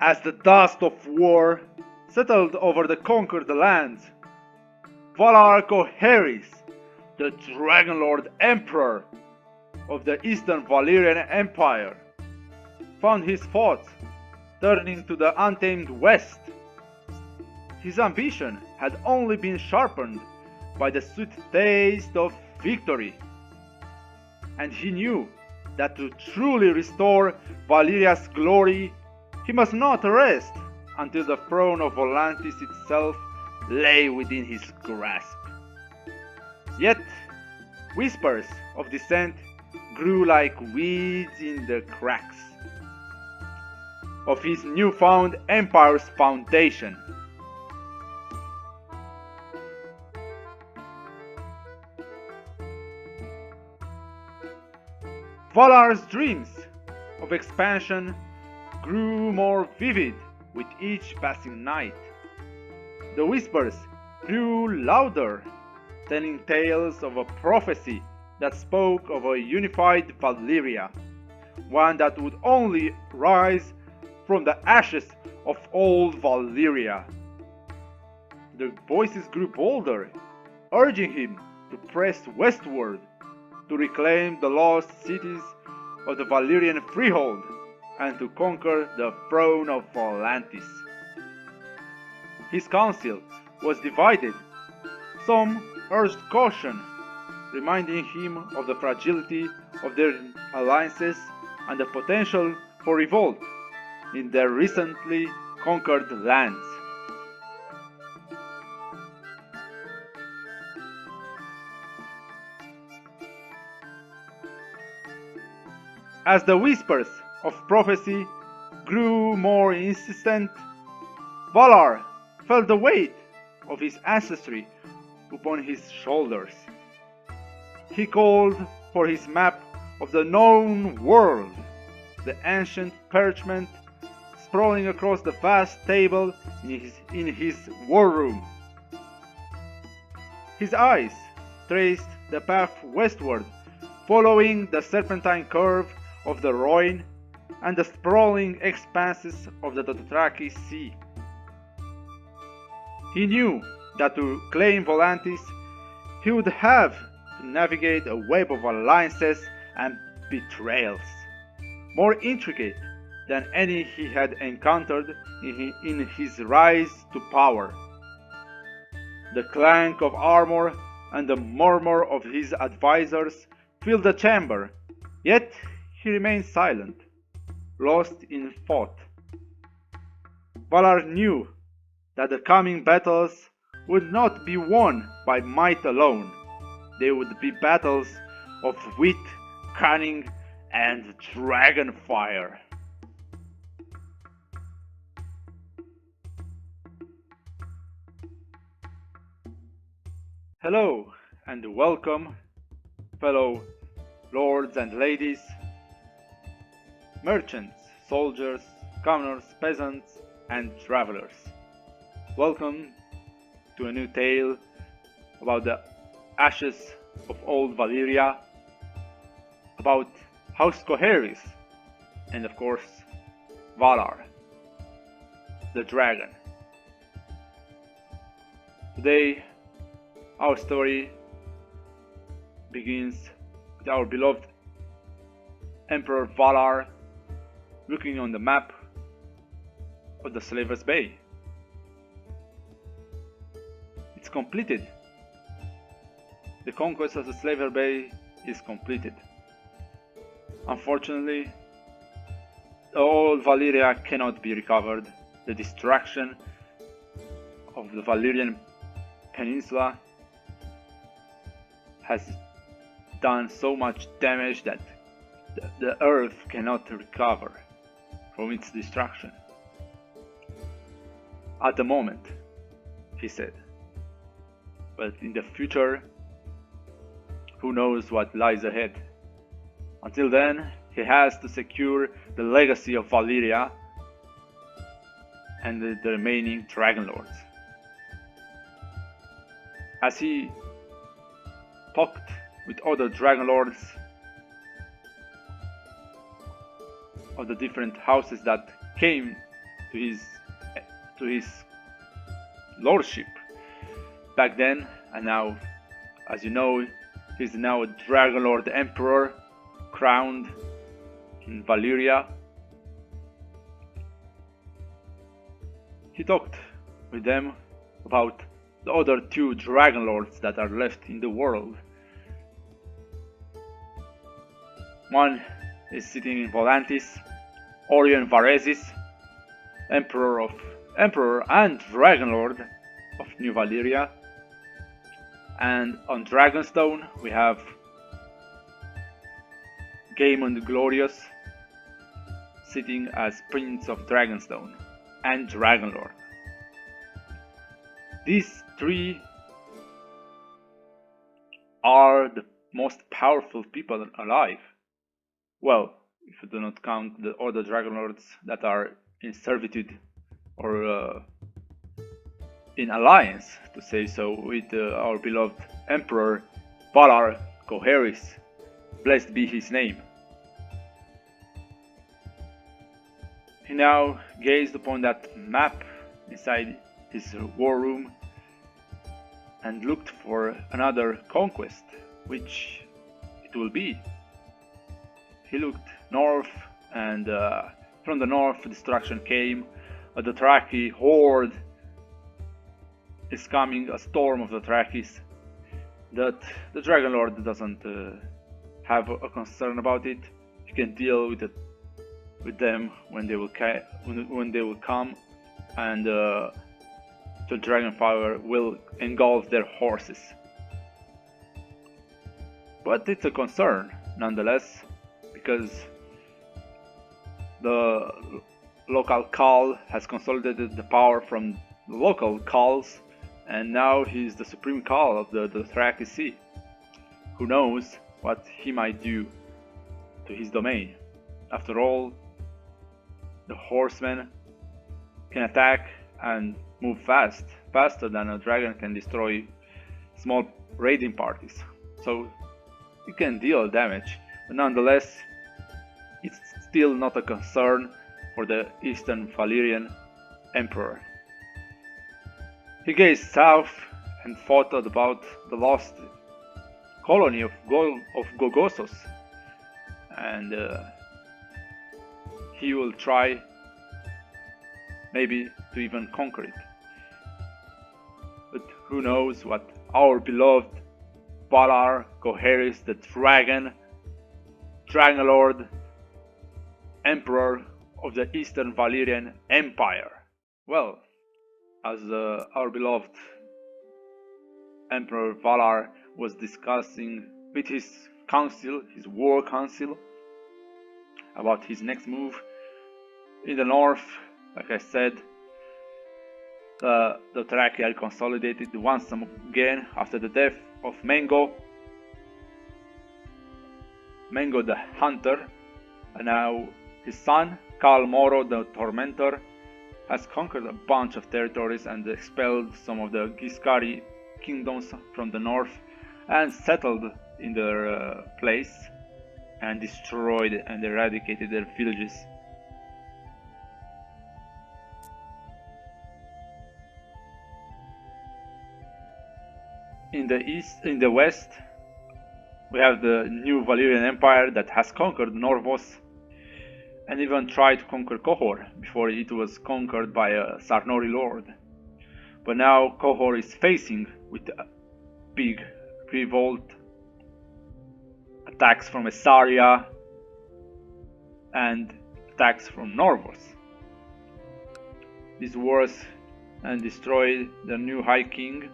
As the dust of war settled over the conquered lands, Valarr Qoherys, the Dragonlord Emperor of the Eastern Valyrian Empire, found his thoughts turning to the untamed west. His ambition had only been sharpened by the sweet taste of victory, and he knew that to truly restore Valyria's glory, he must not rest until the Throne of Volantis itself lay within his grasp. Yet, whispers of dissent grew like weeds in the cracks of his newfound empire's foundation. Valar's dreams of expansion grew more vivid with each passing night. The whispers grew louder, telling tales of a prophecy that spoke of a unified Valyria, one that would only rise from the ashes of Old Valyria. The voices grew bolder, urging him to press westward to reclaim the lost cities of the Valyrian Freehold and to conquer the Throne of Volantis. His council was divided. Some urged caution, reminding him of the fragility of their alliances and the potential for revolt in their recently conquered lands. As the whispers of prophecy grew more insistent, Valarr felt the weight of his ancestry upon his shoulders. He called for his map of the known world, the ancient parchment sprawling across the vast table in his war room. His eyes traced the path westward, following the serpentine curve of the Rhoyne and the sprawling expanses of the Dothraki Sea. He knew that to claim Volantis, he would have to navigate a web of alliances and betrayals, more intricate than any he had encountered in his rise to power. The clank of armor and the murmur of his advisors filled the chamber, yet he remained silent, lost in thought. Valarr knew that the coming battles would not be won by might alone. They would be battles of wit, cunning, and dragon fire. Hello and welcome, fellow lords and ladies, merchants, soldiers, commoners, peasants, and travelers. Welcome to a new tale about the ashes of Old Valyria, about House Qoherys, and of course, Valarr, the dragon. Today, our story begins with our beloved Emperor Valarr looking on the map of the Slaver's Bay. It's completed. The conquest of the Slaver's Bay is completed. Unfortunately, the Old Valyria cannot be recovered. The destruction of the Valyrian Peninsula has done so much damage that the earth cannot recover from its destruction. At the moment, he said. But in the future, who knows what lies ahead. Until then, he has to secure the legacy of Valyria and the remaining Dragonlords. As he talked with other Dragonlords of the different houses that came to his lordship back then, and now, as you know, he's now a Dragonlord Emperor, crowned in Valyria. He talked with them about the other two Dragonlords that are left in the world. One is sitting in Volantis, Old Valyria, Emperor and Dragonlord of New Valyria. And on Dragonstone we have Gaemon the Glorious, sitting as Prince of Dragonstone and Dragonlord. These three are the most powerful people alive. Well, if you do not count the other Dragonlords that are in servitude or in alliance, to say so, with our beloved Emperor Valarr Qoherys, blessed be his name. He now gazed upon that map inside his war room and looked for another conquest, which it will be. He looked north, and from the north destruction came. A Dothraki horde is coming, a storm of Dothrakis, that the Dragonlord doesn't have a concern about it. He can deal with them when they will come, and the dragon power will engulf their horses. But it's a concern nonetheless, because the local Khal has consolidated the power from the local Khals, and now he's the supreme Khal of the Dothraki Sea. Who knows what he might do to his domain? After all, the horsemen can attack and move faster than a dragon can destroy small raiding parties. So it can deal damage, but nonetheless, it's still not a concern for the Eastern Valyrian Emperor. He gazed south and thought about the lost colony of Gogossos, and he will try maybe to even conquer it. But who knows what our beloved Valarr Qoherys, the Dragonlord Emperor of the Eastern Valyrian Empire. Well, as our beloved Emperor Valarr was discussing with his council, his war council, about his next move in the north, like I said, the Dothraki are consolidated once again after the death of Mengo the Hunter, and now his son Khal Moro the Tormentor has conquered a bunch of territories and expelled some of the Giscari kingdoms from the north and settled in their place and destroyed and eradicated their villages. In the west, we have the new Valyrian Empire that has conquered Norvos and even tried to conquer Qohor before it was conquered by a Sarnori lord. But now Qohor is facing with a big revolt, attacks from Essaria and attacks from Norvos. These wars and destroyed the new High King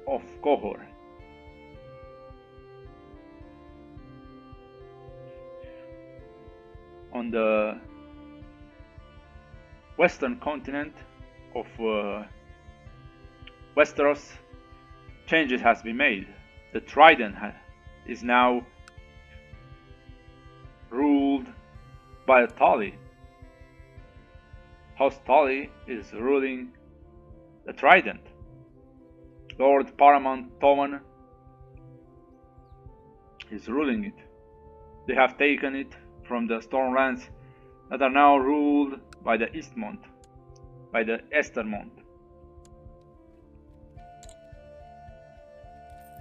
of Qohor. On the western continent of Westeros, changes has been made. The Trident is now ruled by a Tully. House Tully is ruling the Trident. Lord Paramount Tommen is ruling it. They have taken it from the Stormlands that are now ruled by the Eastmont, by the Estermont.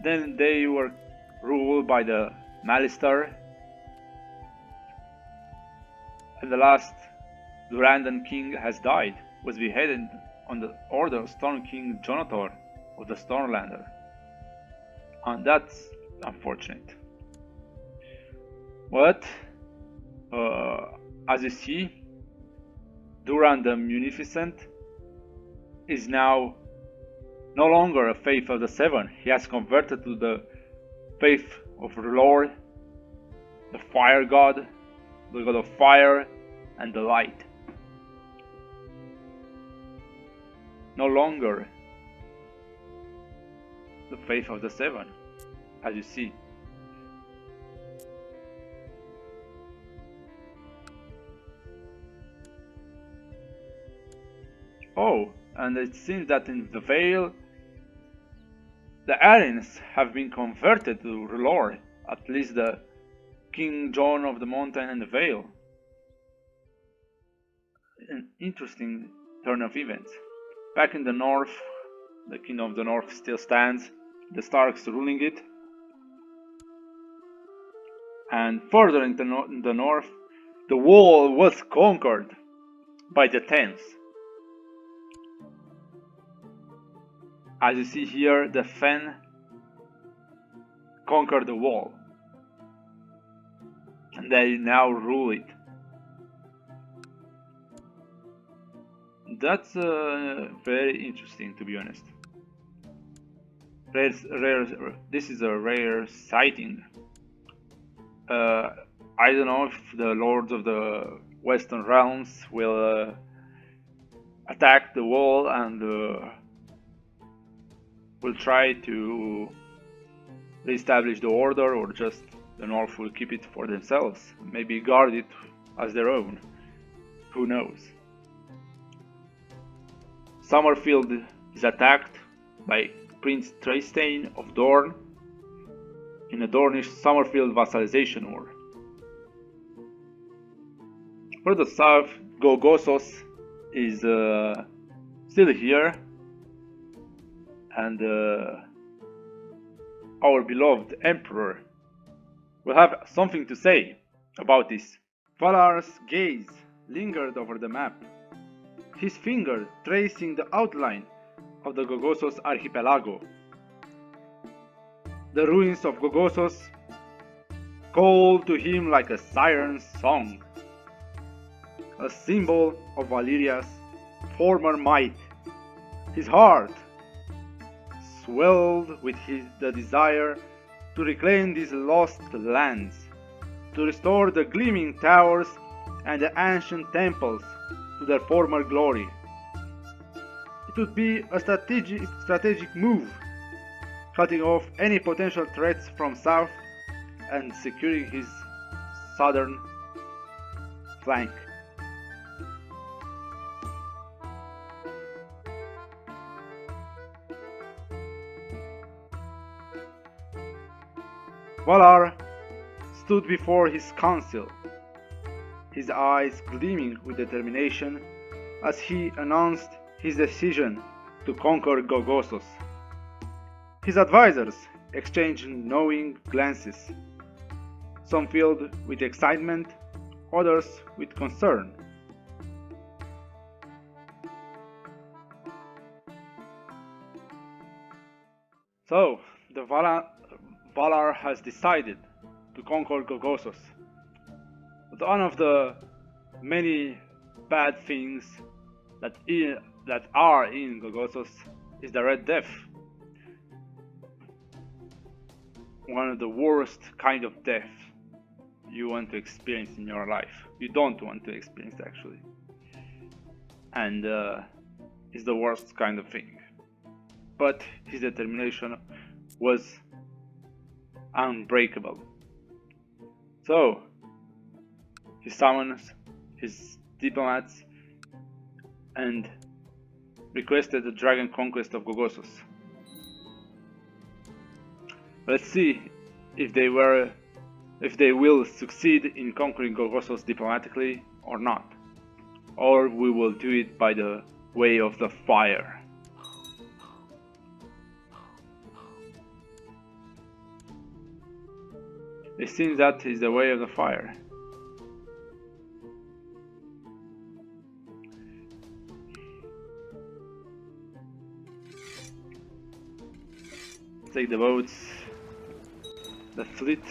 Then they were ruled by the Malister, and the last Durandan king has died, was beheaded on the order of Storm King Jonathor of the Stormlander. And that's unfortunate. But, as you see, Duran the Munificent is now no longer a faith of the Seven. He has converted to the faith of Lord, the fire god, the god of fire and the light. No longer the faith of the Seven, as you see. Oh, and it seems that in the Vale, the Aryans have been converted to Lord, at least the King John of the Mountain and the Vale. An interesting turn of events. Back in the north, the Kingdom of the North still stands, the Starks ruling it. And further in the north, the wall was conquered by the Thames. As you see here, the Fen conquered the wall, and they now rule it. That's very interesting, to be honest. This is a rare sighting. I don't know if the Lords of the Western Realms will attack the wall and will try to reestablish the order, or just the North will keep it for themselves, maybe guard it as their own. Who knows? Summerfield is attacked by Prince Tristane of Dorne in a Dornish Summerfield vassalization war. Further south, Gogossos is still here, and our beloved Emperor will have something to say about this. Valar's gaze lingered over the map, his finger tracing the outline of the Gogossos archipelago. The ruins of Gogossos called to him like a siren's song, a symbol of Valyria's former might. His heart swelled with the desire to reclaim these lost lands, to restore the gleaming towers and the ancient temples to their former glory. It would be a strategic move, cutting off any potential threats from south and securing his southern flank. Valarr stood before his council, his eyes gleaming with determination as he announced his decision to conquer Gogossos. His advisors exchanged knowing glances, some filled with excitement, others with concern. So, the Valarr has decided to conquer Gogossos. But one of the many bad things that are in Gogossos is the Red Death. One of the worst kind of death you want to experience in your life. You don't want to experience, actually. And it's the worst kind of thing. But his determination was unbreakable. So, he summons his diplomats and requested the dragon conquest of Gogossos. Let's see if they will succeed in conquering Gogossos diplomatically, or not. Or we will do it by the way of the fire. It seems that is the way of the fire. Take the boats, the fleet,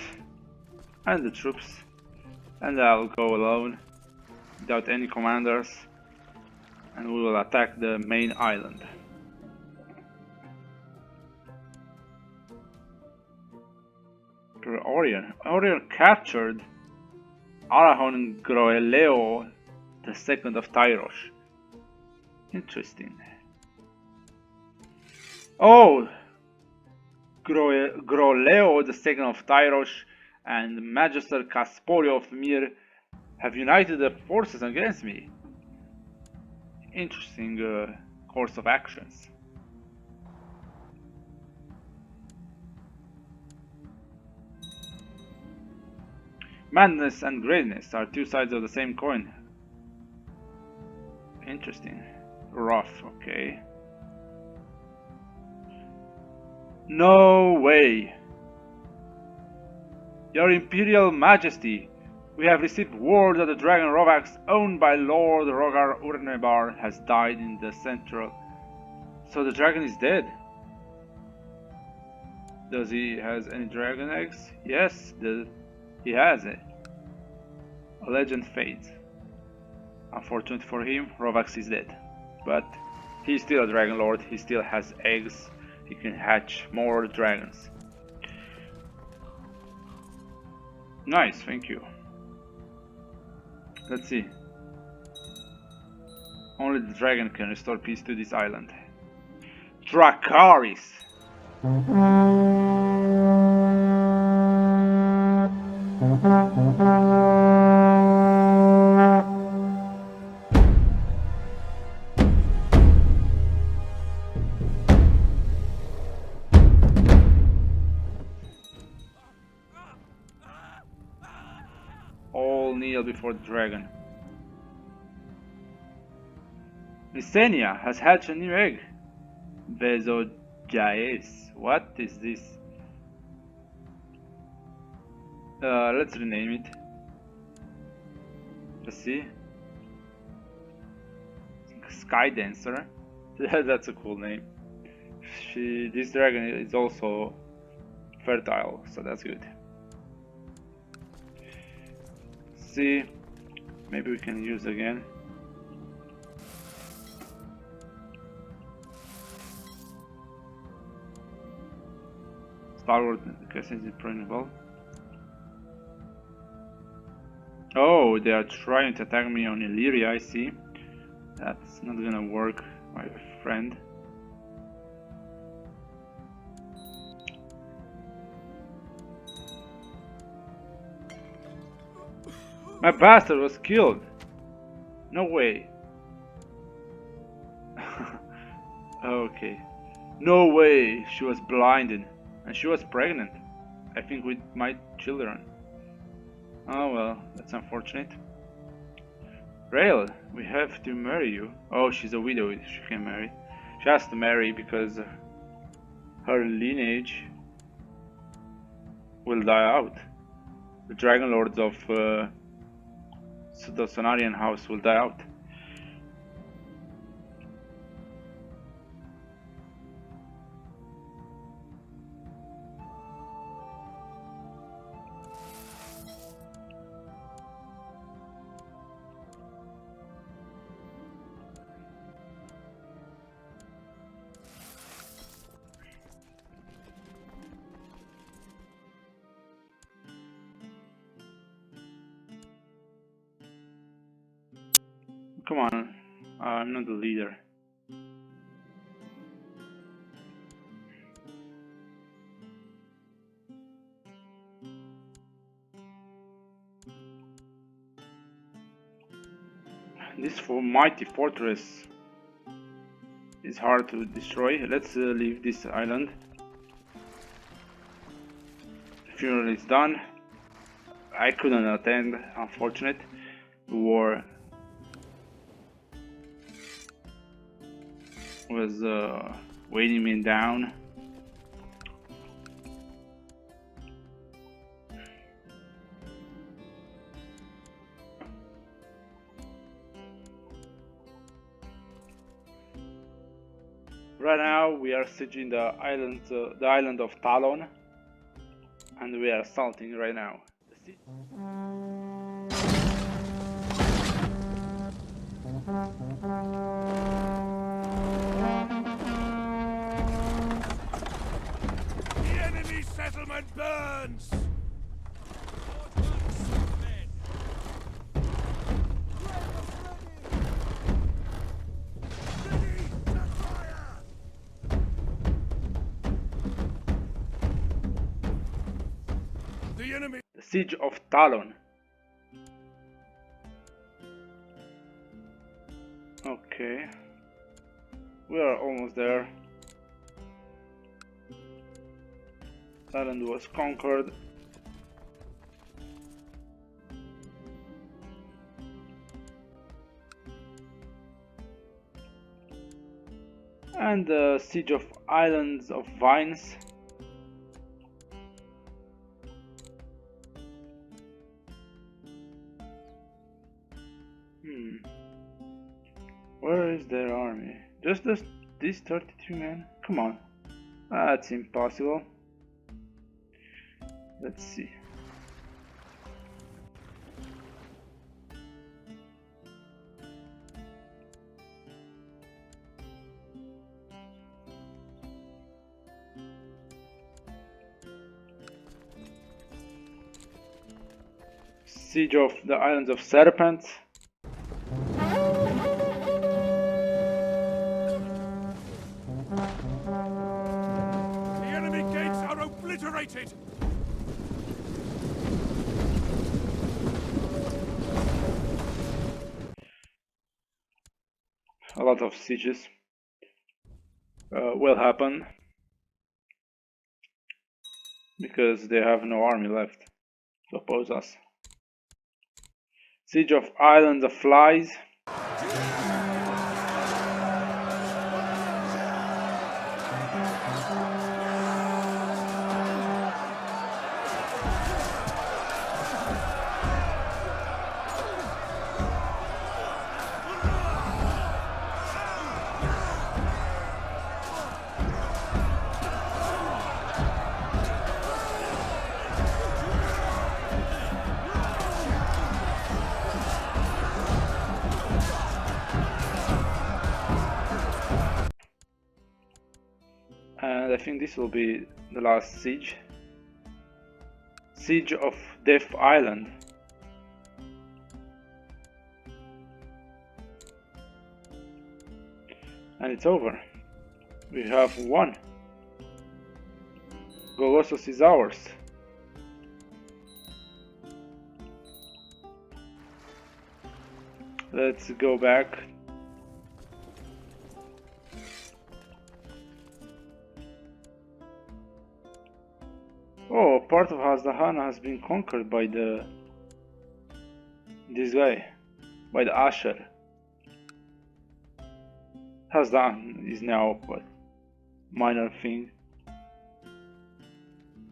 and the troops, and I'll go alone, without any commanders, and we will attack the main island. Orion captured Arahon Groeleo II of Tyros. Interesting. Oh! Groeleo II of Tyros and Magister Casporio of Mir have united their forces against me. Interesting course of actions. Madness and greatness are two sides of the same coin. Interesting. Rough, okay. No way! Your Imperial Majesty, we have received word that the dragon Rovax owned by Lord Rogar Urnebar has died in the central. So the dragon is dead. Does he has any dragon eggs? Yes, he has it. A legend fades. Unfortunate for him, Rovax is dead. But he's still a dragon lord, he still has eggs. He can hatch more dragons. Nice, thank you. Let's see. Only the dragon can restore peace to this island. Dracarys! All kneel before the dragon. Lysenia has hatched a new egg. Vezojaes. What is this? Let's rename it. Let's see. Sky Dancer. That's a cool name. This dragon is also fertile, so that's good. See, maybe we can use again. Starward Crescent is impregnable. Oh, they are trying to attack me on Illyria, I see. That's not gonna work, my friend. My bastard was killed! No way. Okay. No way, she was blinded. And she was pregnant. I think with my children. Oh well, that's unfortunate. Rael, we have to marry you. Oh, she's a widow, she can marry. She has to marry because her lineage will die out. The Dragonlords of the Sonarian house will die out. Come on, I'm not the leader. This mighty fortress is hard to destroy. Let's leave this island. The funeral is done. I couldn't attend, unfortunate. The war was weighing me down. Right now we are sieging the island of Talon, and we are assaulting right now. The enemy settlement burns! The siege of Talon. Okay, we are almost there. Island was conquered. And the siege of Islands of Vines. Where is their army? Just these 32 men? Come on. That's impossible. Let's see. Siege of the Islands of Serpent. Obliterated! A lot of sieges will happen because they have no army left to oppose us. Siege of Islands of Flies. And I think this will be the last siege. Siege of Death Island. And it's over. We have won. Gogossos is ours. Let's go back. Oh, part of Hasdahan has been conquered by this guy, by the Asher. Hasdahan is now a minor thing.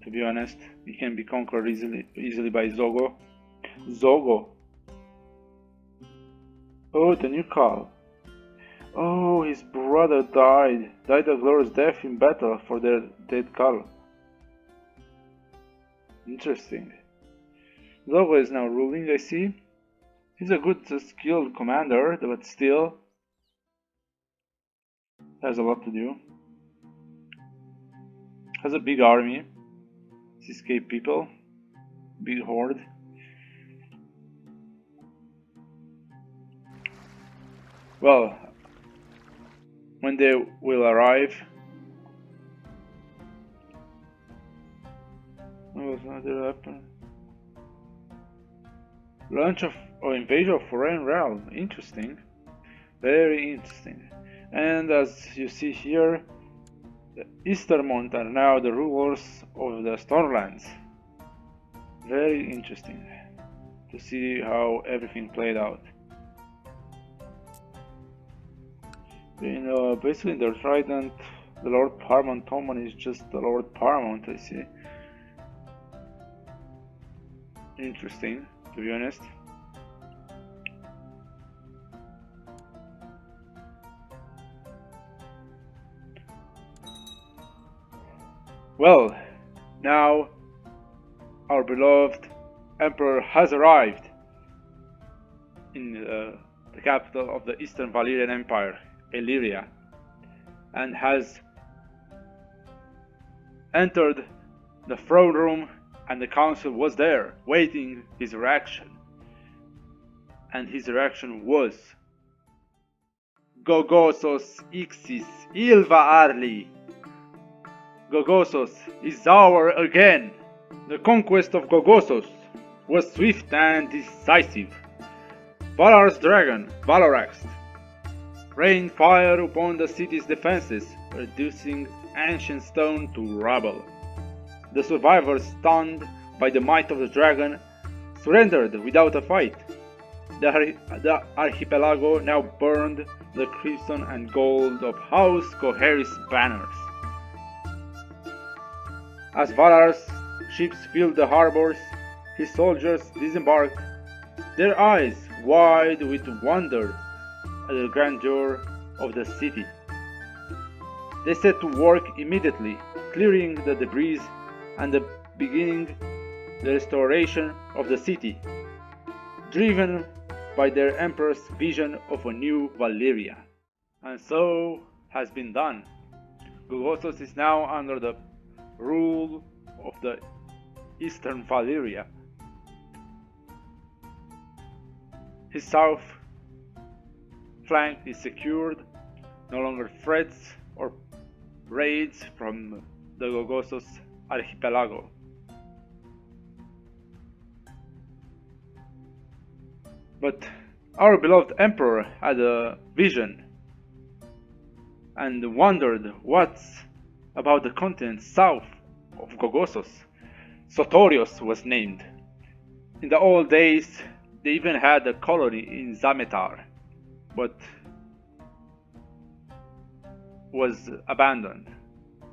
To be honest, it can be conquered easily by Zogo. Zogo. Oh, the new Khal. Oh, his brother died a glorious death in battle for their dead Khal. Interesting. Zogo is now ruling, I see. He's a good skilled commander, but still has a lot to do. Has a big army. Escape people. Big horde. Well, when they will arrive. What was another weapon? Launch of or invasion of foreign realm. Interesting. Very interesting. And as you see here, the Eastermont are now the rulers of the Stormlands. Very interesting. to see how everything played out. Basically, the trident, the Lord Paramount Tommen is just the Lord Paramount, I see. Interesting, to be honest. Well, now our beloved Emperor has arrived in the capital of the Eastern Valyrian Empire, Valyria, and has entered the throne room, and the council was there waiting his reaction. And his reaction was Gogossos ixis ilva arli. Gogossos is our again. The conquest of Gogossos was swift and decisive. Valar's dragon, Valarax, rained fire upon the city's defenses, reducing ancient stone to rubble. The survivors, stunned by the might of the dragon, surrendered without a fight. The archipelago now burned the crimson and gold of House Qoherys banners. As Valar's ships filled the harbors, his soldiers disembarked, their eyes wide with wonder at the grandeur of the city. They set to work immediately, clearing the debris and beginning the restoration of the city, driven by their emperor's vision of a new Valyria. And so has been done. Gogossos is now under the rule of the Eastern Valyria. His south flank is secured, no longer threats or raids from the Gogossos archipelago. But our beloved emperor had a vision and wondered what's about the continent south of Gogossos. Sothoryos was named. In the old days, they even had a colony in Zametar, but was abandoned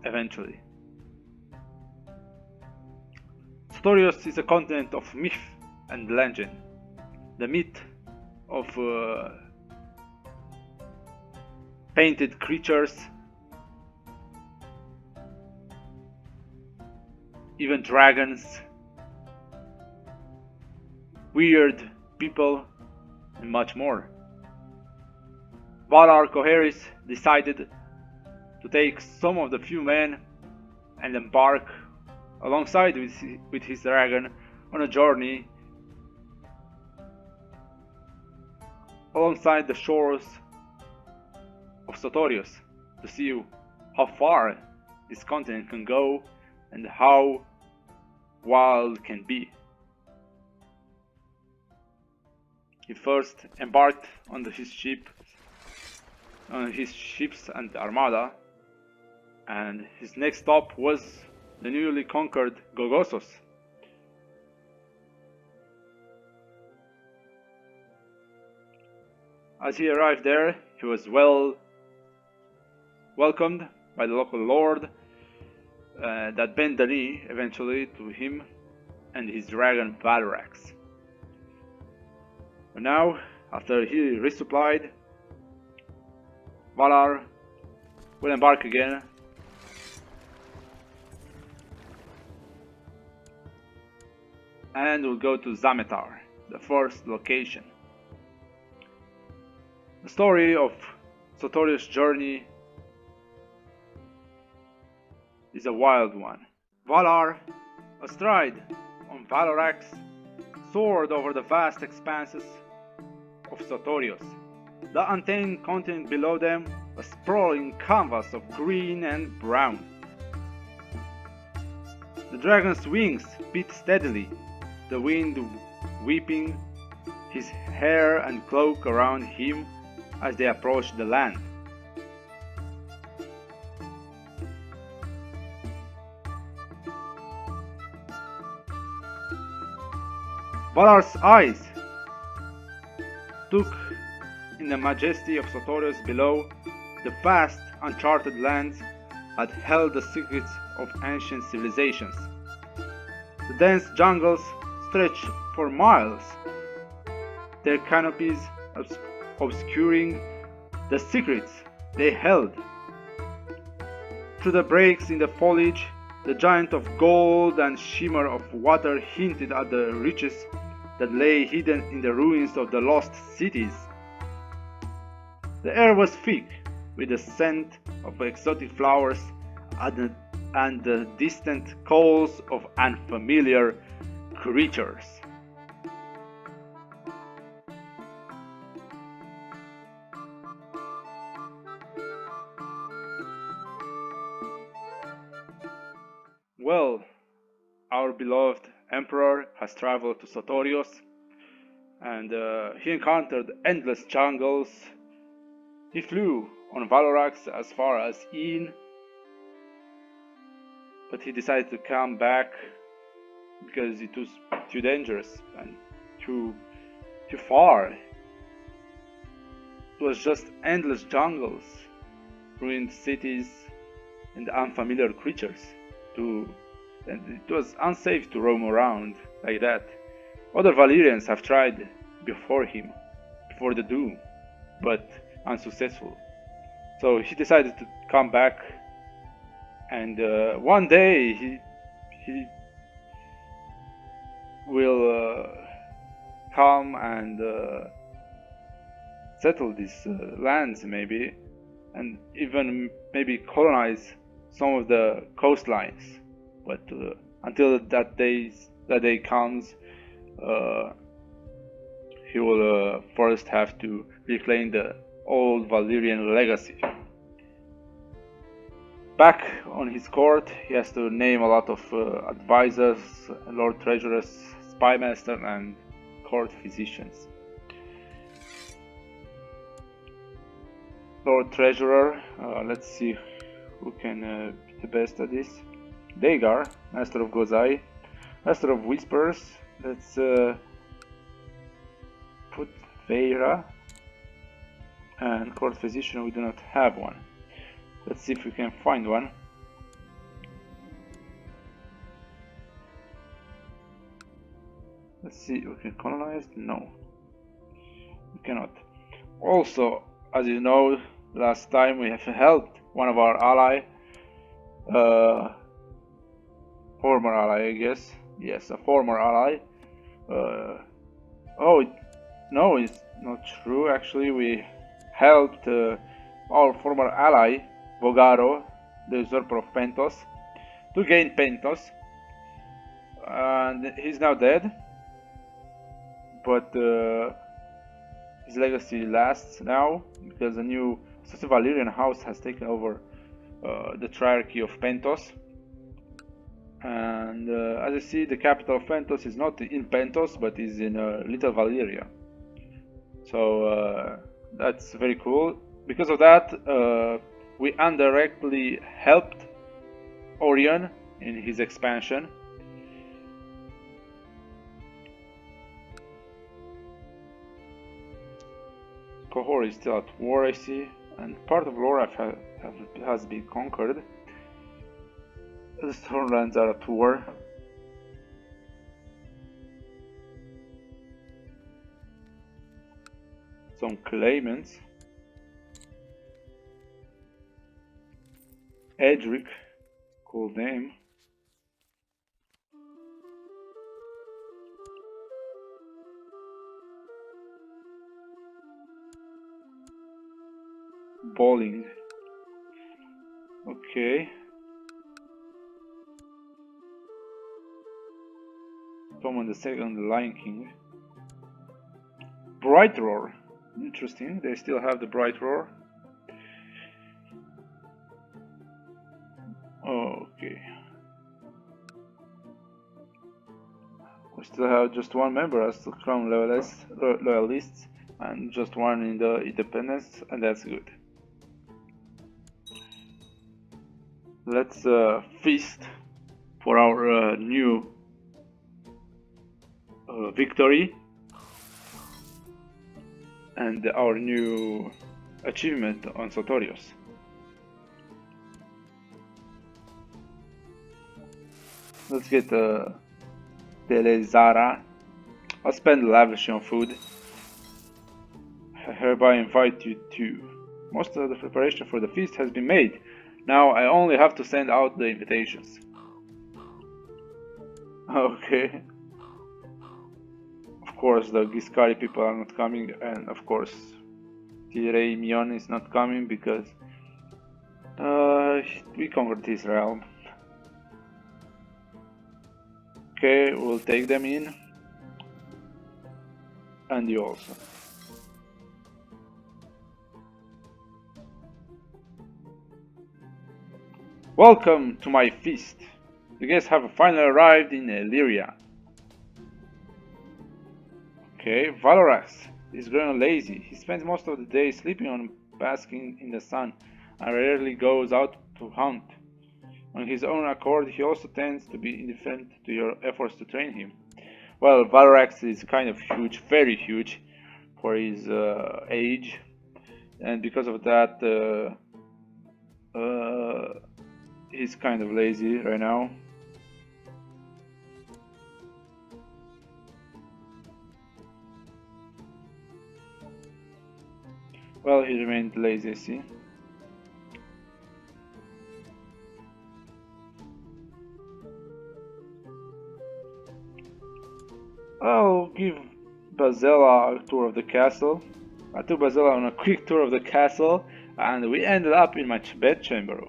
eventually. Sothoryos is a continent of myth and legend. The myth of painted creatures, even dragons, weird people, and much more. Valarr Qoherys decided to take some of the few men and embark alongside with his dragon on a journey alongside the shores of Sothoryos to see how far this continent can go and how wild can be. He first embarked on his ships and armada, and his next stop was the newly conquered Gogossos. As he arrived there, he was well welcomed by the local lord that bent the knee eventually to him and his dragon Valarax. But now, after he resupplied, Valarr will embark again and will go to Zametar, the first location. The story of Sothoryos' journey is a wild one. Valarr, astride on Valarax, soared over the vast expanses of Sothoryos. The untamed continent below them, a sprawling canvas of green and brown. The dragon's wings beat steadily, the wind whipping his hair and cloak around him as they approached the land. Valar's eyes took in the majesty of Sothoryos below. The vast, uncharted lands had held the secrets of ancient civilizations. The dense jungles stretched for miles, their canopies obscuring the secrets they held. Through the breaks in the foliage, the giant of gold and shimmer of water hinted at the riches that lay hidden in the ruins of the lost cities. The air was thick with the scent of exotic flowers and the distant calls of unfamiliar creatures. Well, our beloved emperor has traveled to Sothoryos, and he encountered endless jungles. He flew on Valorax as far as Iin, but he decided to come back because it was too dangerous and too far. It was just endless jungles, ruined cities, and unfamiliar creatures. And it was unsafe to roam around like that. Other Valyrians have tried before the doom, but unsuccessful. So he decided to come back, and one day he will come and settle these lands maybe, and even maybe colonize some of the coastlines. But until that day comes, he will first have to reclaim the Old Valyrian legacy. Back on his court, he has to name a lot of advisors, Lord Treasurers, Spymaster, and court physicians. Lord Treasurer, let's see who can be the best at this. Dagar, Master of Gozai, Master of Whispers. Let's put Veira. And court physician, we do not have one. Let's see if we can find one. Let's see, we can colonize? No, we cannot. Also, as you know, last time we have helped one of our ally, former ally, I guess. Yes, a former ally. No, it's not true. Actually, we helped our former ally, Vogaro, the usurper of Pentos, to gain Pentos. And he's now dead. But his legacy lasts now, because a new Valyrian house has taken over the triarchy of Pentos. And as you see, the capital of Pentos is not in Pentos, but is in Little Valyria. So that's very cool. Because of that, we indirectly helped Orion in his expansion. Qoherys is still at war, I see, and part of Lorath has been conquered. The Stormlands are at war. Some claimants. Edric, cool name. Bowling. Okay. Tommen II, the Lion King. Bright Roar. Interesting, they still have the Bright Roar. Okay. We still have just one member as the Crown Loyalists and just one in the Independence, and that's good. Let's feast for our new victory and our new achievement on Sothoryos. Let's get Telezara. I'll spend lavishly on food. I hereby invite you too. Most of the preparation for the feast has been made. Now I only have to send out the invitations. Okay. Of course the Giscari people are not coming, and of course Tirei Mion is not coming because we conquered his realm. Okay, we'll take them in. And you also. Welcome to my feast. The guests have finally arrived in Valyria. Okay, Valorax is growing lazy. He spends most of the day sleeping or basking in the sun and rarely goes out to hunt. On his own accord, he also tends to be indifferent to your efforts to train him. Well, Valorax is kind of huge, very huge for his age, and because of that, he's kind of lazy right now. Well, he remained lazy, see. I'll give Bazella a tour of the castle. I took Bazella on a quick tour of the castle, and we ended up in my bedchamber.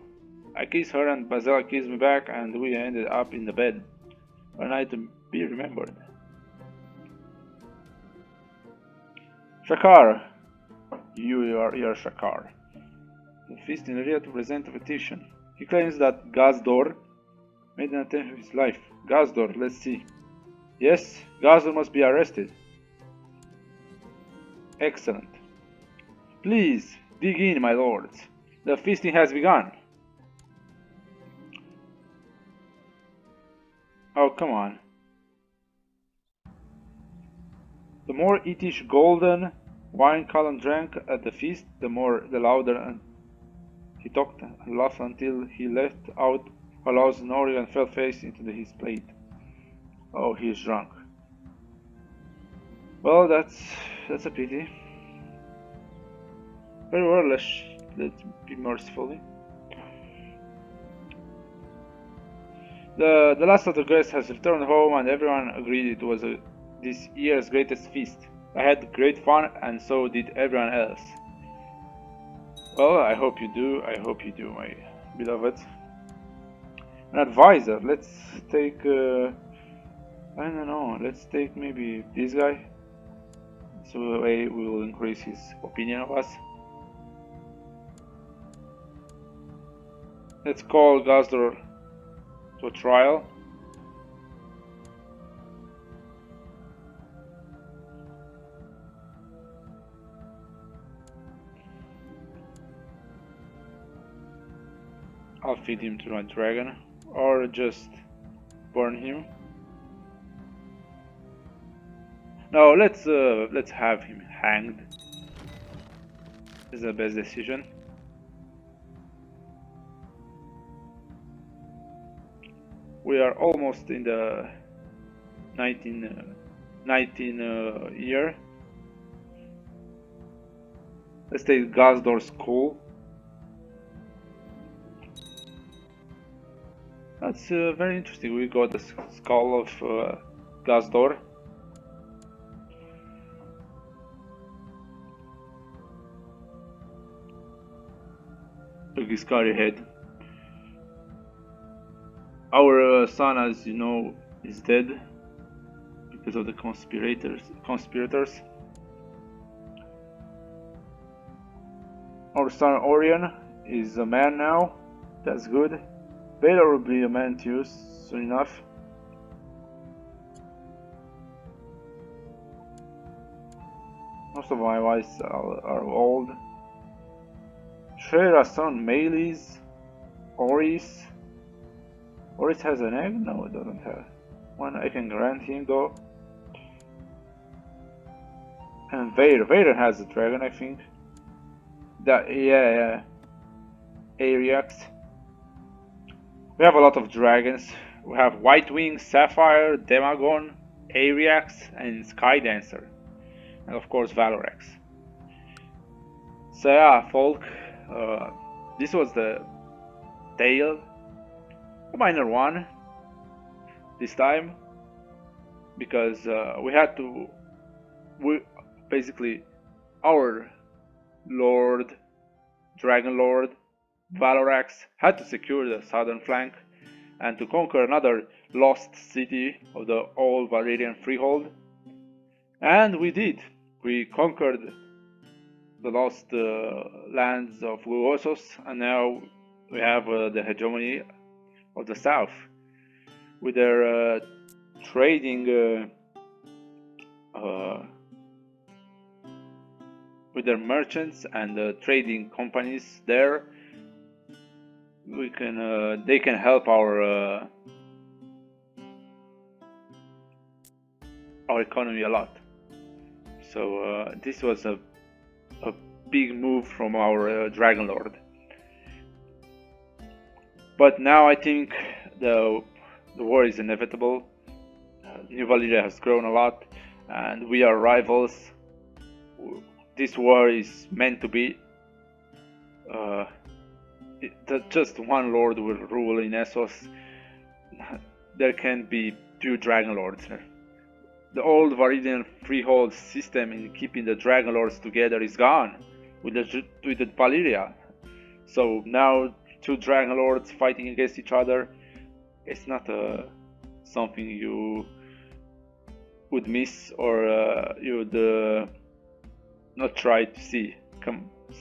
I kissed her and Bazella kissed me back, and we ended up in the bed. A night to be remembered. Shakar. You are here, Shakar. The feast in Ria to present a petition. He claims that Gazdor made an attempt of his life. Gazdor, let's see. Yes, Gazdor must be arrested. Excellent. Please, dig in, my lords. The feasting has begun. Oh, come on. The more Itish golden wine Callum drank at the feast, the louder he talked and laughed until he left out Halaw's Nori and fell face into his plate. Oh, he is drunk. Well, that's a pity. Very well, let's be merciful. The last of the guests has returned home, and everyone agreed it was this year's greatest feast. I had great fun, and so did everyone else. Well, I hope you do, my beloved. An advisor, let's take, I don't know, let's take maybe this guy. So we will increase his opinion of us. Let's call Gazdor to a trial. I'll feed him to my dragon, or just burn him. No, let's have him hanged. This is the best decision. We are almost in the 19 year. Let's take Gazdor's skull. That's very interesting. We got the skull of Gazdor. The Giscari head. Our son, as you know, is dead because of the conspirators. Our son Orion is a man now. That's good. Baylor will be a man too soon enough. Most of my wives are old. Shrera's son Melis, Oris. Oris has an egg? No, it doesn't have one. I can grant him though. And Vader has a dragon, I think. Yeah, Ariax. We have a lot of dragons. We have Whitewing, Sapphire, Demagon, Ariax, and Skydancer. And of course Valorex. So yeah, folk, this was the tale. A minor one this time. Because basically, our Lord, Dragonlord, Valorax had to secure the southern flank and to conquer another lost city of the Old Valyrian Freehold. And we did. We conquered the lost lands of Gogossos, and now we have the hegemony of the south with their trading with their merchants and trading companies there. They can help our economy a lot. So this was a big move from our Dragonlord. But now I think the war is inevitable. New Valyria has grown a lot, and we are rivals. This war is meant to be. Just one lord will rule in Essos. There can be two Dragonlords. The old Valyrian Freehold system in keeping the Dragonlords together is gone with the Valyria. So now two Dragonlords fighting against each other, it's not something you would miss or you would not try to see.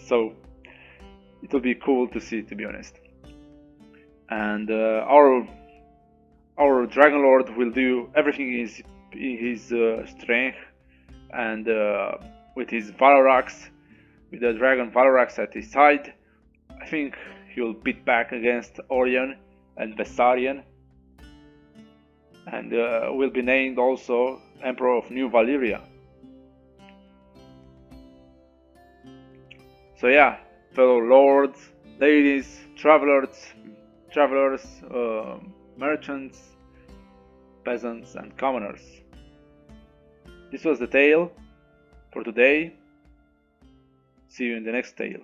So it will be cool to see, to be honest. And our Dragonlord will do everything in his strength, and with his Valorax, with the dragon Valorax at his side, I think he'll beat back against Orion and Bessarion, and will be named also Emperor of New Valyria. So yeah, fellow lords, ladies, travelers, merchants, peasants, and commoners. This was the tale for today. See you in the next tale.